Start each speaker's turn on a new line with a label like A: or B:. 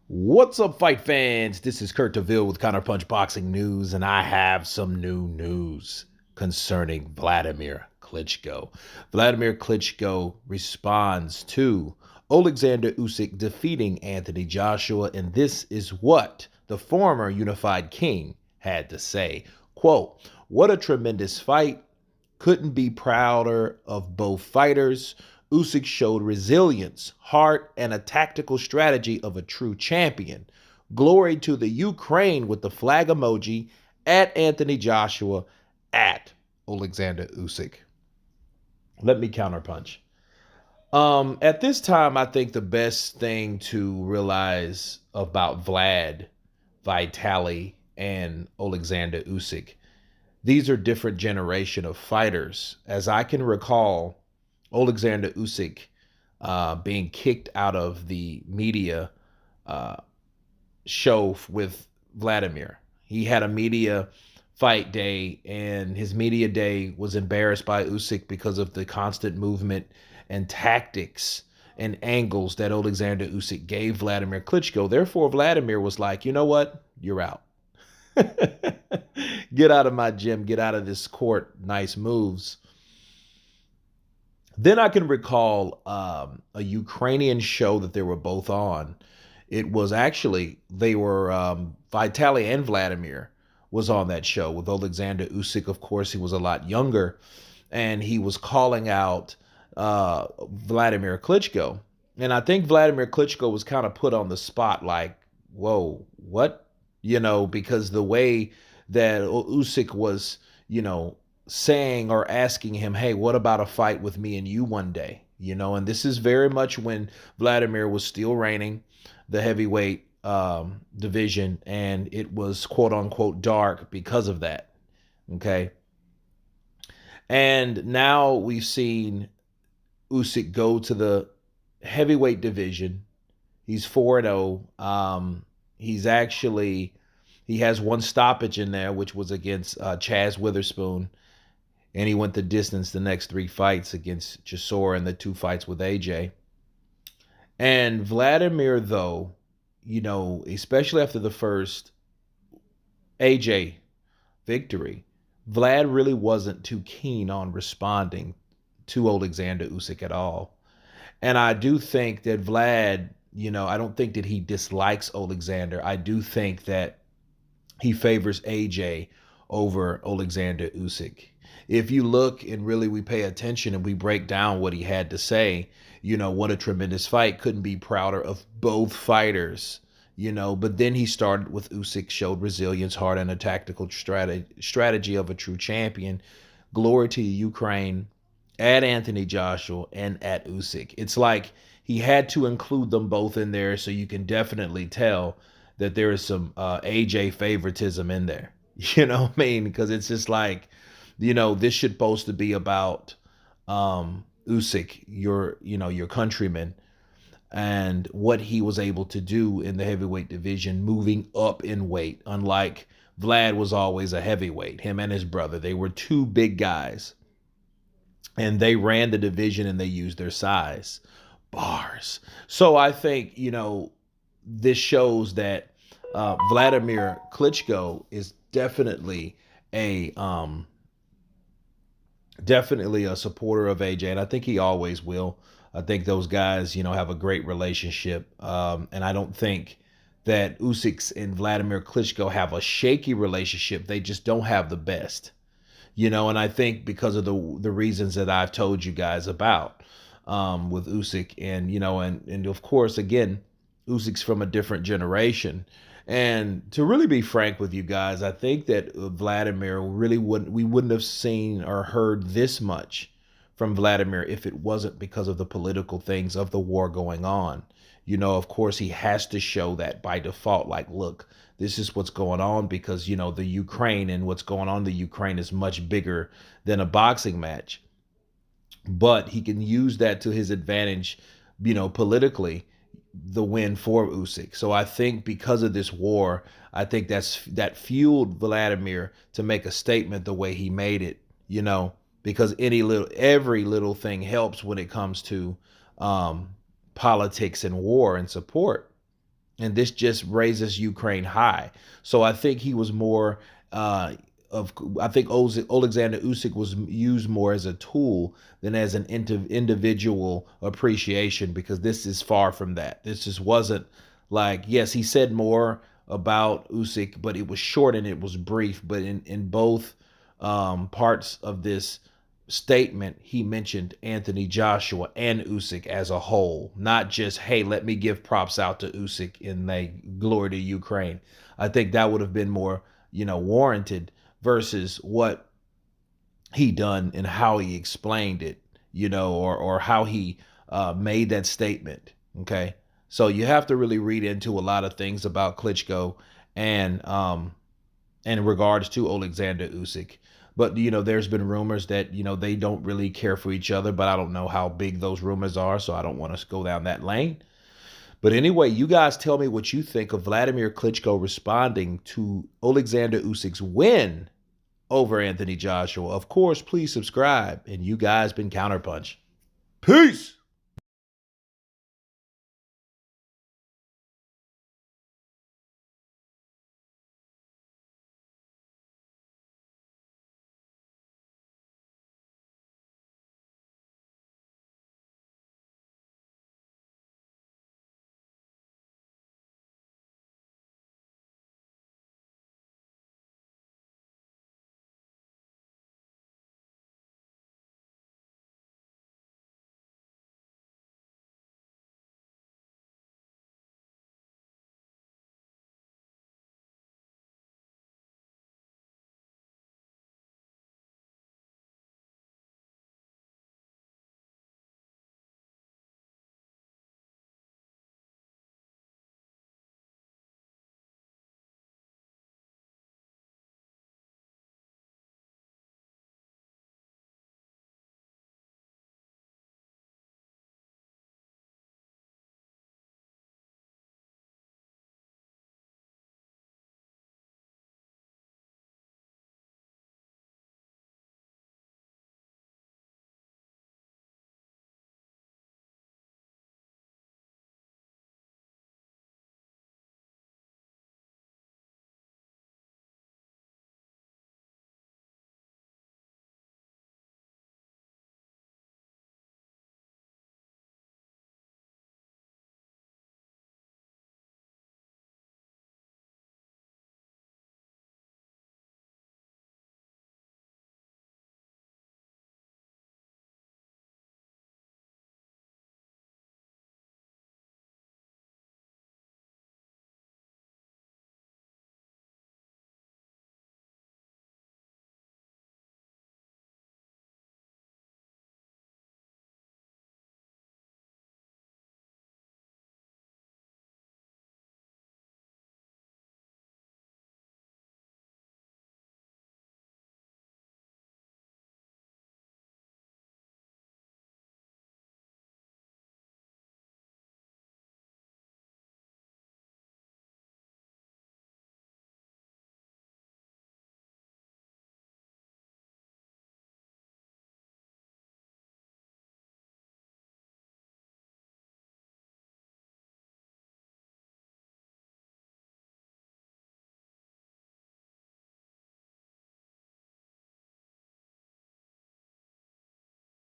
A: What's up, fight fans? This is Kurt DeVille with Counterpunch Boxing News, and I have some new news concerning Vladimir Klitschko. Vladimir Klitschko responds to Oleksandr Usyk defeating Anthony Joshua, and this is what the former unified king had to say. Quote, "What a tremendous fight. Couldn't be prouder of both fighters. Usyk showed resilience, heart, and a tactical strategy of a true champion. Glory to the Ukraine with the flag emoji at Anthony Joshua at Oleksandr Usyk." Let me counterpunch. At this time, I think the best thing to realize about Vitaly, and Oleksandr Usyk, these are different generation of fighters. As I can recall, Oleksandr Usyk being kicked out of the media uh, show with Vladimir. He had a media fight day, and his media day was embarrassed by Usyk because of the constant movement and tactics and angles that Oleksandr Usyk gave Vladimir Klitschko. Therefore, Vladimir was like, you know what? You're out. Get out of my gym. Get out of this court. Nice moves. Then I can recall a Ukrainian show that they were both on. It was actually, they were, Vitaly and Vladimir was on that show with Oleksandr Usyk. Of course, he was a lot younger, and he was calling out Vladimir Klitschko. And I think Vladimir Klitschko was kind of put on the spot like, whoa, what? Because the way that Usyk was, saying or asking him, hey, what about a fight with me and you one day? And this is very much when Vladimir was still reigning the heavyweight division, and it was quote unquote dark because of that. Okay. And now we've seen Usyk go to the heavyweight division. He's 4-0. He has one stoppage in there, which was against Chaz Witherspoon. And he went the distance the next three fights against Chisora and the two fights with AJ. And Vladimir, though, especially after the first AJ victory, Vlad really wasn't too keen on responding to Oleksandr Usyk at all. And I do think that Vlad, I don't think that he dislikes Oleksandr. I do think that he favors AJ over Oleksandr Usyk. If you look and really we pay attention and we break down what he had to say, what a tremendous fight. Couldn't be prouder of both fighters, but then he started with Usyk, showed resilience, heart, and a tactical strategy of a true champion. Glory to Ukraine, at Anthony Joshua, and at Usyk. It's like he had to include them both in there, so you can definitely tell that there is some AJ favoritism in there. You know what I mean? Because it's just like, this should supposed to be about Usyk, your countryman, and what he was able to do in the heavyweight division, moving up in weight. Unlike Vlad was always a heavyweight. Him and his brother, they were two big guys, and they ran the division and they used their size. Bars. So I think, this shows that Vladimir Klitschko is a definitely a supporter of AJ, and I think he always will. I think those guys, have a great relationship, and I don't think that Usyk and Vladimir Klitschko have a shaky relationship. They just don't have the best, and I think because of the reasons that I've told you guys about with Usyk, and and of course, again, Usyk's from a different generation. And to really be frank with you guys, I think that Vladimir we wouldn't have seen or heard this much from Vladimir if it wasn't because of the political things of the war going on. Of course, he has to show that by default, like, look, this is what's going on because, the Ukraine and what's going on in the Ukraine is much bigger than a boxing match. But he can use that to his advantage, politically, the win for Usyk. So I think because of this war, I think that fueled Vladimir to make a statement the way he made it, because every little thing helps when it comes to politics and war and support. And this just raises Ukraine high. So I think he was more of I think Oleksandr Usyk was used more as a tool than as an individual appreciation, because this is far from that. This just wasn't like, yes, he said more about Usyk, but it was short and it was brief. But in both parts of this statement, he mentioned Anthony Joshua and Usyk as a whole, not just, hey, let me give props out to Usyk and like glory to Ukraine. I think that would have been more, warranted versus what he done and how he explained it, or how he made that statement. Okay. So you have to really read into a lot of things about Klitschko and in regards to Oleksandr Usyk. But there's been rumors that they don't really care for each other, but I don't know how big those rumors are, so I don't want to go down that lane. But anyway, you guys tell me what you think of Vladimir Klitschko responding to Oleksandr Usyk's win over Anthony Joshua. Of course, please subscribe, and you guys been Counterpunch. Peace.